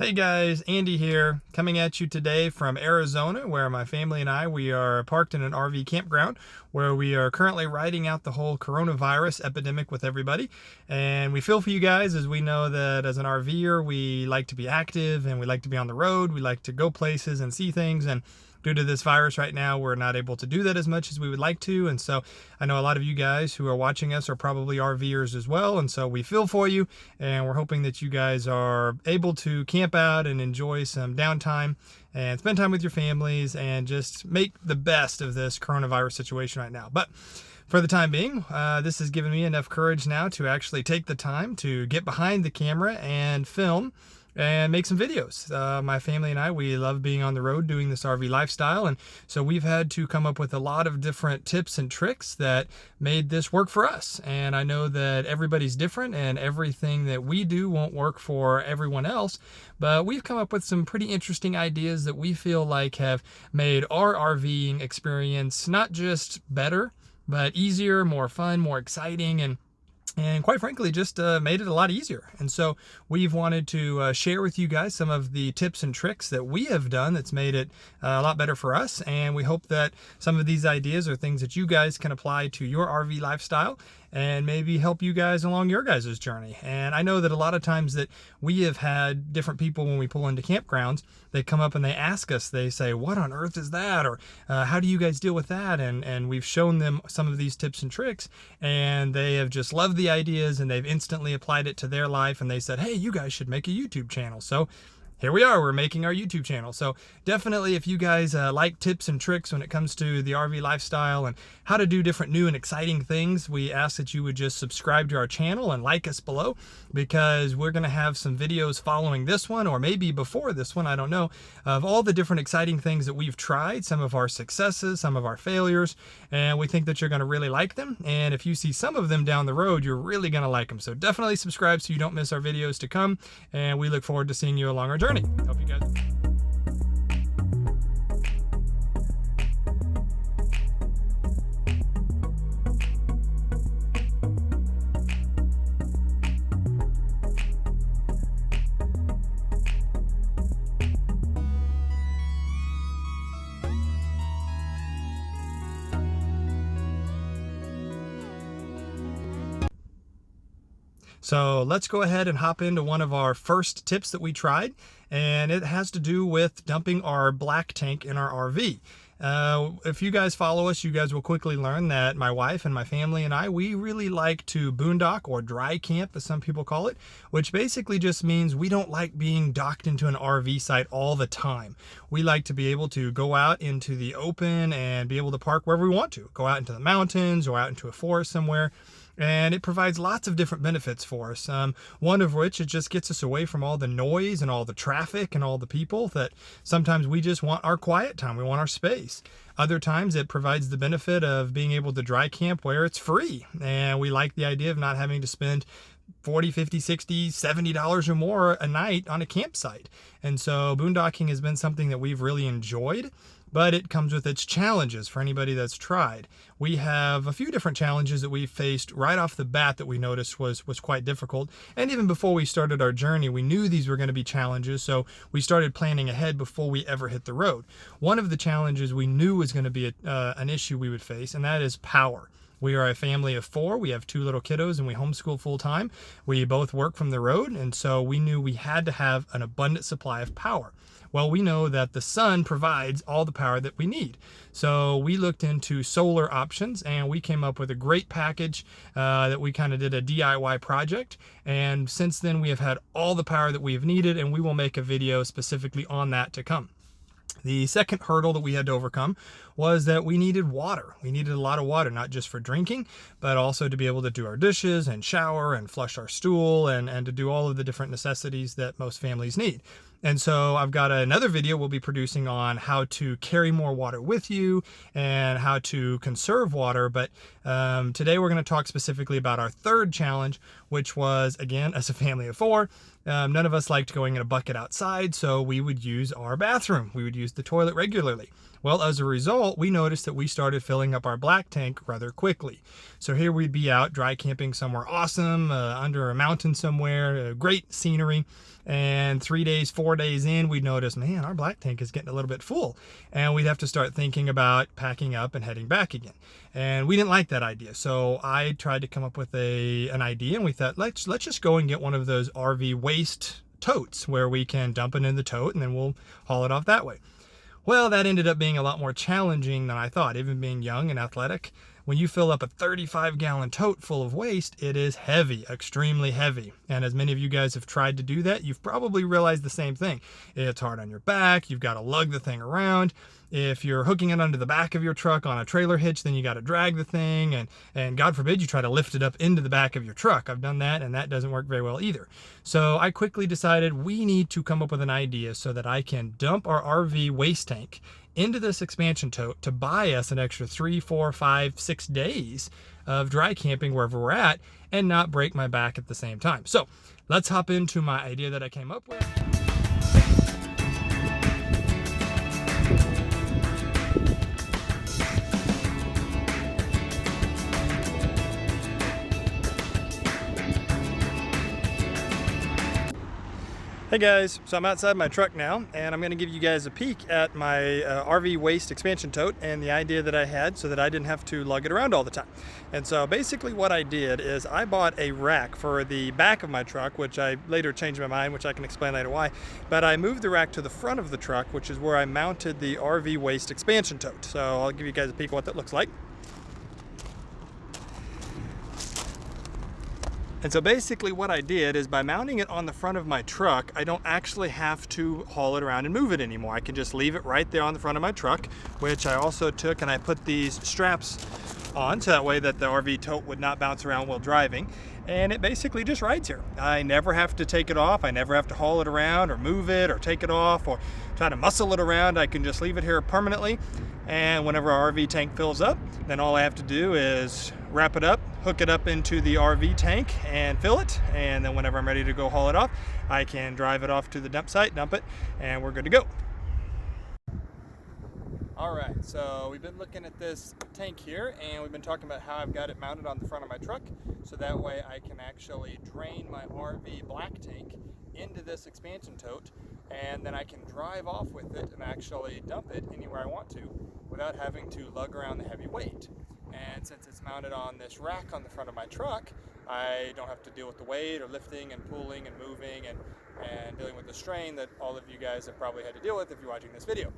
Hey guys, Andy here, coming at you today from Arizona, where my family and we are parked in an RV campground where we are currently riding out the whole coronavirus epidemic with everybody. And we feel for you guys, as we know that as an RVer, we like to be active and we like to be on the road. We like to go places and see things, and due to this virus right now, we're not able to do that as much as we would like to. And so I know a lot of you guys who are watching us are probably RVers as well. And so we feel for you, and we're hoping that you guys are able to camp out and enjoy some downtime and spend time with your families and just make the best of this coronavirus situation right now. But for the time being, this has given me enough courage now to actually take the time to get behind the camera and film and make some videos. My family and we love being on the road doing this RV lifestyle, and so we've had to come up with a lot of different tips and tricks that made this work for us. And I know that everybody's different and everything that we do won't work for everyone else, but we've come up with some pretty interesting ideas that we feel like have made our RVing experience not just better, but easier, more fun, more exciting, and quite frankly just made it a lot easier. And so we've wanted to share with you guys some of the tips and tricks that we have done that's made it a lot better for us, and we hope that some of these ideas are things that you guys can apply to your RV lifestyle and maybe help you guys along your guys' journey. And I know that a lot of times that we have had different people when we pull into campgrounds, they come up and they ask us, they say, what on earth is that? Or how do you guys deal with that? And we've shown them some of these tips and tricks, and they have just loved the ideas, and they've instantly applied it to their life, and they said, hey, you guys should make a YouTube channel. So here we are, we're making our YouTube channel. So definitely, if you guys like tips and tricks when it comes to the RV lifestyle and how to do different new and exciting things, we ask that you would just subscribe to our channel and like us below, because we're going to have some videos following this one, or maybe before this one, I don't know, of all the different exciting things that we've tried, some of our successes, some of our failures, and we think that you're going to really like them. And if you see some of them down the road, you're really going to like them. So definitely subscribe so you don't miss our videos to come, and we look forward to seeing you along our journey. Hope you guys. So let's go ahead and hop into one of our first tips that we tried, and it has to do with dumping our black tank in our RV. If you guys follow us, you guys will quickly learn that my wife and my family and we really like to boondock, or dry camp as some people call it, which basically just means we don't like being docked into an RV site all the time. We like to be able to go out into the open and be able to park wherever we want to, go out into the mountains or out into a forest somewhere. And it provides lots of different benefits for us. One of which, it just gets us away from all the noise and all the traffic and all the people that sometimes we just want our quiet time. We want our space. Other times it provides the benefit of being able to dry camp where it's free. And we like the idea of not having to spend $40, $50, $60, $70 or more a night on a campsite. And so boondocking has been something that we've really enjoyed, but it comes with its challenges for anybody that's tried. We have a few different challenges that we faced right off the bat that we noticed was quite difficult. And even before we started our journey, we knew these were going to be challenges, so we started planning ahead before we ever hit the road. One of the challenges we knew was going to be an issue we would face, and that is power. We are a family of 4. We have 2 little kiddos, and we homeschool full time. We both work from the road, and so we knew we had to have an abundant supply of power. Well, we know that the sun provides all the power that we need. So we looked into solar options, and we came up with a great package that we kind of did a DIY project. And since then, we have had all the power that we have needed, and we will make a video specifically on that to come. The second hurdle that we had to overcome was that we needed water. We needed a lot of water, not just for drinking, but also to be able to do our dishes and shower and flush our stool and to do all of the different necessities that most families need. And so I've got another video we'll be producing on how to carry more water with you and how to conserve water. But today we're going to talk specifically about our third challenge, which was, again, as a family of 4, none of us liked going in a bucket outside, so we would use our bathroom. We would use the toilet regularly. Well, as a result, we noticed that we started filling up our black tank rather quickly. So here we'd be out dry camping somewhere awesome, under a mountain somewhere, great scenery. And 3 days, 4 days in, we'd notice, man, our black tank is getting a little bit full. And we'd have to start thinking about packing up and heading back again. And we didn't like that idea. So I tried to come up with an idea, and we thought, let's just go and get one of those RV waste totes where we can dump it in the tote and then we'll haul it off that way. Well, that ended up being a lot more challenging than I thought. Even being young and athletic, when you fill up a 35-gallon tote full of waste, it is heavy, extremely heavy. And as many of you guys have tried to do that, you've probably realized the same thing. It's hard on your back. You've got to lug the thing around. If you're hooking it onto the back of your truck on a trailer hitch, then you got to drag the thing, and God forbid you try to lift it up into the back of your truck. I've done that, and that doesn't work very well either. So I quickly decided we need to come up with an idea so that I can dump our RV waste tank into this expansion tote to buy us an extra 3, 4, 5, 6 days of dry camping wherever we're at and not break my back at the same time. So let's hop into my idea that I came up with. Hey guys, so I'm outside my truck now, and I'm going to give you guys a peek at my RV waste expansion tote and the idea that I had so that I didn't have to lug it around all the time. And so basically what I did is I bought a rack for the back of my truck, which I later changed my mind, which I can explain later why. But I moved the rack to the front of the truck, which is where I mounted the RV waste expansion tote. So I'll give you guys a peek at what that looks like. And so basically what I did is by mounting it on the front of my truck, I don't actually have to haul it around and move it anymore. I can just leave it right there on the front of my truck, which I also took and I put these straps on so that way that the RV tote would not bounce around while driving. And it basically just rides here. I never have to take it off. I never have to haul it around or move it or take it off or try to muscle it around. I can just leave it here permanently. And whenever our RV tank fills up, then all I have to do is wrap it up, hook it up into the RV tank and fill it. And then whenever I'm ready to go haul it off, I can drive it off to the dump site, dump it, and we're good to go. All right, so we've been looking at this tank here, and we've been talking about how I've got it mounted on the front of my truck, so that way I can actually drain my RV black tank into this expansion tote, and then I can drive off with it and actually dump it anywhere I want to without having to lug around the heavy weight. And since it's mounted on this rack on the front of my truck, I don't have to deal with the weight or lifting and pulling and moving and dealing with the strain that all of you guys have probably had to deal with if you're watching this video.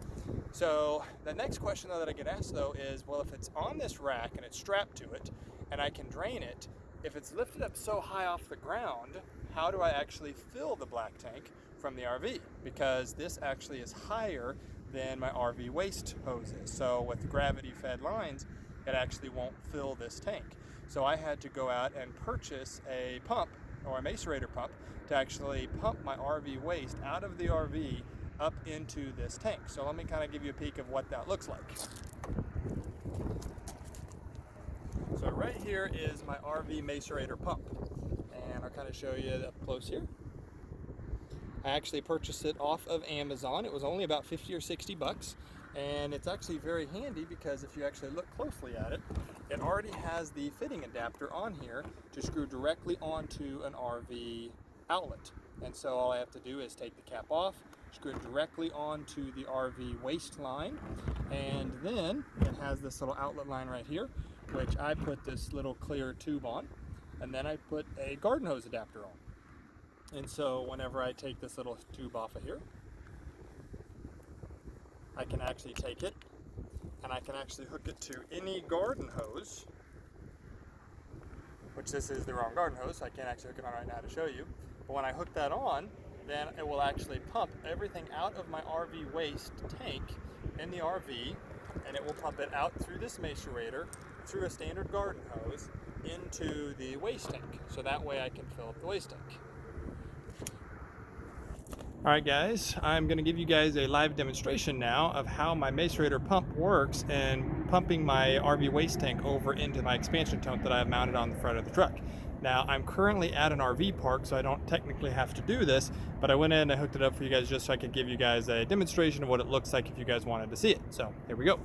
So the next question though that I get asked though is, well, if it's on this rack and it's strapped to it and I can drain it, if it's lifted up so high off the ground, how do I actually fill the black tank from the RV? Because this actually is higher than my RV waste hose is. So with the gravity fed lines, it actually won't fill this tank. So I had to go out and purchase a pump or a macerator pump to actually pump my RV waste out of the RV up into this tank. So let me kind of give you a peek of what that looks like. So right here is my RV macerator pump, and I'll kind of show you up close here. I actually purchased it off of Amazon. It was only about 50 or 60 bucks. And it's actually very handy because if you actually look closely at it, it already has the fitting adapter on here to screw directly onto an RV outlet. And so all I have to do is take the cap off, screw it directly onto the RV waste line, and then it has this little outlet line right here, which I put this little clear tube on, and then I put a garden hose adapter on. And so whenever I take this little tube off of here, I can actually take it and I can actually hook it to any garden hose, which this is the wrong garden hose, so I can't actually hook it on right now to show you. But when I hook that on, then it will actually pump everything out of my RV waste tank in the RV, and it will pump it out through this macerator, through a standard garden hose, into the waste tank. So that way I can fill up the waste tank. Alright guys, I'm going to give you guys a live demonstration now of how my macerator pump works and pumping my RV waste tank over into my expansion tote that I have mounted on the front of the truck. Now, I'm currently at an RV park, so I don't technically have to do this, but I went in and I hooked it up for you guys just so I could give you guys a demonstration of what it looks like if you guys wanted to see it. So here we go.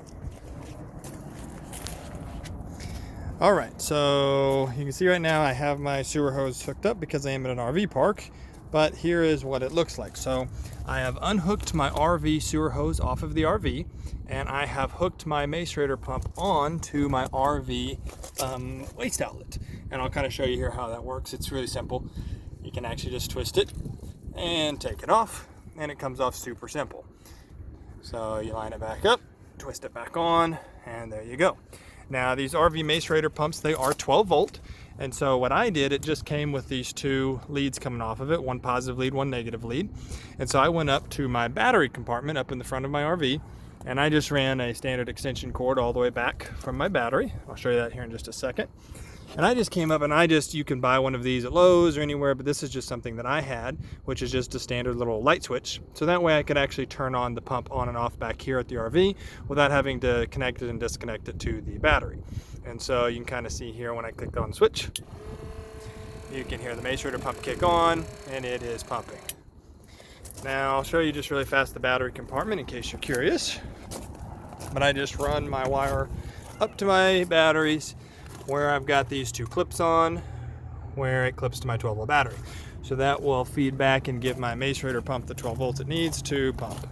All right, so you can see right now I have my sewer hose hooked up because I am at an RV park, but here is what it looks like. So I have unhooked my RV sewer hose off of the RV, and I have hooked my macerator pump on to my RV waste outlet. And I'll kind of show you here how that works. It's really simple. You can actually just twist it and take it off, and it comes off super simple. So you line it back up, twist it back on, and there you go. Now these RV macerator pumps, they are 12 volt. And so what I did, it just came with these two leads coming off of it, one positive lead, one negative lead. And so I went up to my battery compartment up in the front of my RV, and I just ran a standard extension cord all the way back from my battery. I'll show you that here in just a second. And I just came up and you can buy one of these at Lowe's or anywhere, but this is just something that I had, which is just a standard little light switch. So that way I could actually turn on the pump on and off back here at the RV without having to connect it and disconnect it to the battery. And so you can kind of see here when I click on the switch, you can hear the macerator pump kick on, and it is pumping. Now I'll show you just really fast the battery compartment in case you're curious. But I just run my wire up to my batteries, where I've got these two clips on, where it clips to my 12 volt battery. So that will feed back and give my macerator pump the 12 volts it needs to pump.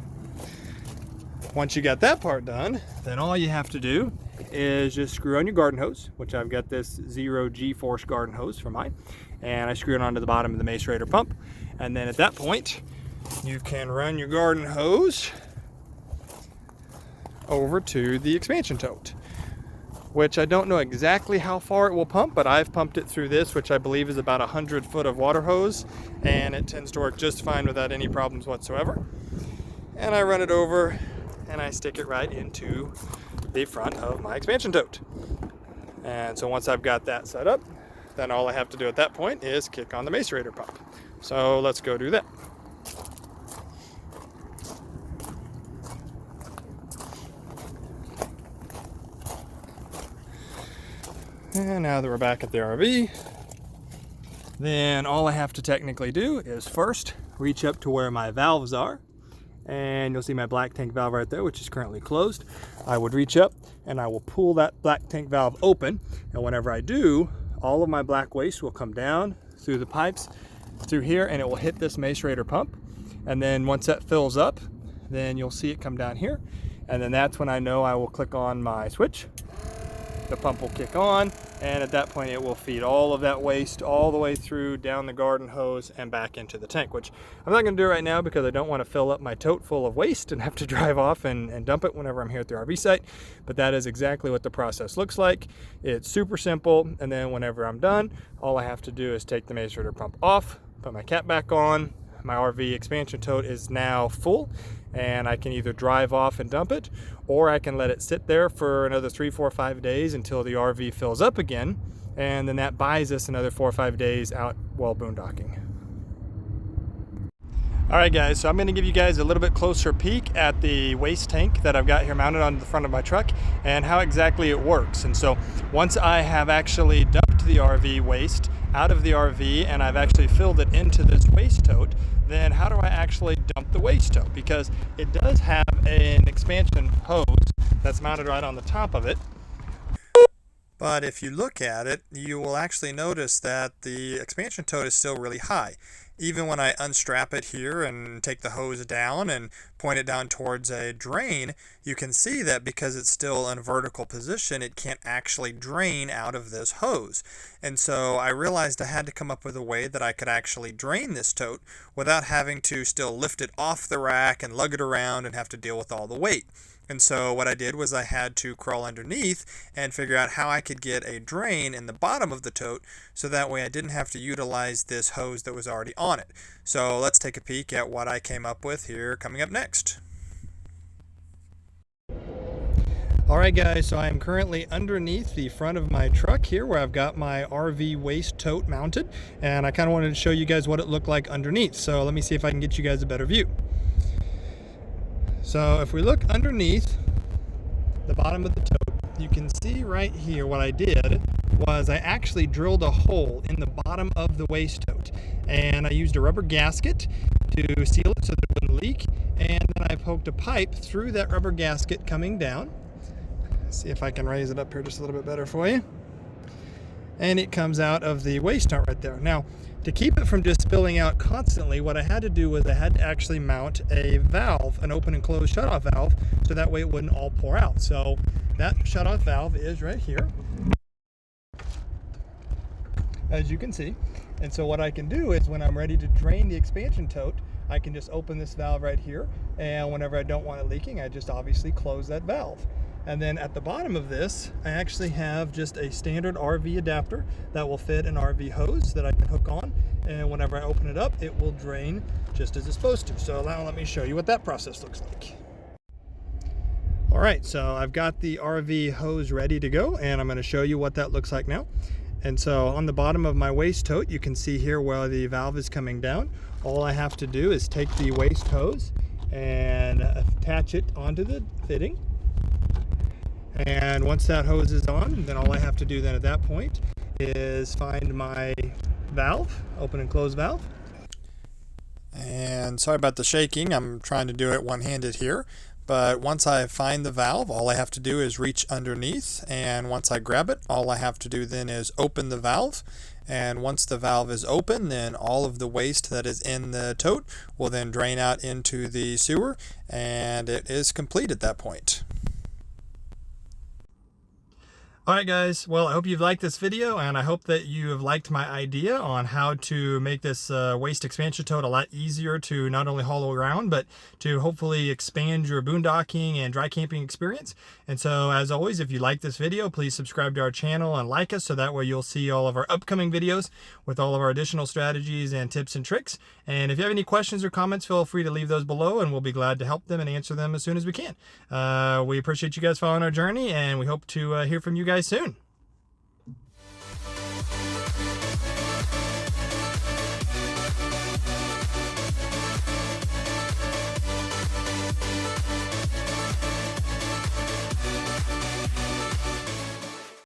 Once you got that part done, then all you have to do is just screw on your garden hose, which I've got this 0 G-force garden hose for mine, and I screw it onto the bottom of the macerator pump. And then at that point, you can run your garden hose over to the expansion tote, which I don't know exactly how far it will pump, but I've pumped it through this, which I believe is about 100 foot of water hose, and it tends to work just fine without any problems whatsoever. And I run it over and I stick it right into the front of my expansion tote. And so once I've got that set up, then all I have to do at that point is kick on the macerator pump. So let's go do that. And now that we're back at the RV, then all I have to technically do is first reach up to where my valves are, and you'll see my black tank valve right there, which is currently closed. I would reach up and I will pull that black tank valve open, and whenever I do, all of my black waste will come down through the pipes through here, and it will hit this macerator pump. And then once that fills up, then you'll see it come down here, and then that's when I know I will click on my switch. The pump will kick on, and at that point it will feed all of that waste all the way through down the garden hose and back into the tank, which I'm not going to do right now because I don't want to fill up my tote full of waste and have to drive off and dump it whenever I'm here at the RV site. But that is exactly what the process looks like. It's super simple, and then whenever I'm done, all I have to do is take the macerator pump off, put my cap back on. My RV expansion tote is now full, and I can either drive off and dump it, or I can let it sit there for another 3, 4, 5 days until the RV fills up again, and then that buys us another 4 or 5 days out while boondocking. All right guys, so I'm going to give you guys a little bit closer peek at the waste tank that I've got here mounted on the front of my truck and how exactly it works. And so once I have actually dumped the RV waste out of the RV and I've actually filled it into this waste tote, then how do I actually dump the waste tote? Because it does have an expansion hose that's mounted right on the top of it. But if you look at it, you will actually notice that the expansion tote is still really high. Even when I unstrap it here and take the hose down and point it down towards a drain, you can see that because it's still in a vertical position, it can't actually drain out of this hose. And so I realized I had to come up with a way that I could actually drain this tote without having to still lift it off the rack and lug it around and have to deal with all the weight. And so what I did was I had to crawl underneath and figure out how I could get a drain in the bottom of the tote so that way I didn't have to utilize this hose that was already on it. So let's take a peek at what I came up with here coming up next. Alright guys, so I am currently underneath the front of my truck here where I've got my RV waste tote mounted, and I kind of wanted to show you guys what it looked like underneath. So let me see if I can get you guys a better view. So if we look underneath the bottom of the tote, you can see right here what I did was I actually drilled a hole in the bottom of the waste tote, and I used a rubber gasket to seal it so that it wouldn't leak, and then I poked a pipe through that rubber gasket coming down. Let's see if I can raise it up here just a little bit better for you. And it comes out of the waste tote right there. Now, to keep it from just spilling out constantly, what I had to do was I had to actually mount a valve, an open and closed shutoff valve, so that way it wouldn't all pour out. So that shutoff valve is right here, as you can see. And so what I can do is when I'm ready to drain the expansion tote, I can just open this valve right here, and whenever I don't want it leaking, I just obviously close that valve. And then at the bottom of this, I actually have just a standard RV adapter that will fit an RV hose that I can hook on, and whenever I open it up, it will drain just as it's supposed to. So now let me show you what that process looks like. All right, so I've got the RV hose ready to go, and I'm going to show you what that looks like now. And so on the bottom of my waste tote, you can see here where the valve is coming down. All I have to do is take the waste hose and attach it onto the fitting. And once that hose is on, then all I have to do then at that point is find my valve, open and close valve. And sorry about the shaking, I'm trying to do it one-handed here. But once I find the valve, all I have to do is reach underneath, and once I grab it, all I have to do then is open the valve. And once the valve is open, then all of the waste that is in the tote will then drain out into the sewer, and it is complete at that point. Alright guys, well I hope you've liked this video, and I hope that you have liked my idea on how to make this waste expansion tote a lot easier to not only haul around, but to hopefully expand your boondocking and dry camping experience. And so as always, if you like this video, please subscribe to our channel and like us, so that way you'll see all of our upcoming videos with all of our additional strategies and tips and tricks. And if you have any questions or comments, feel free to leave those below, and we'll be glad to help them and answer them as soon as we can. We appreciate you guys following our journey, and we hope to hear from you guys soon.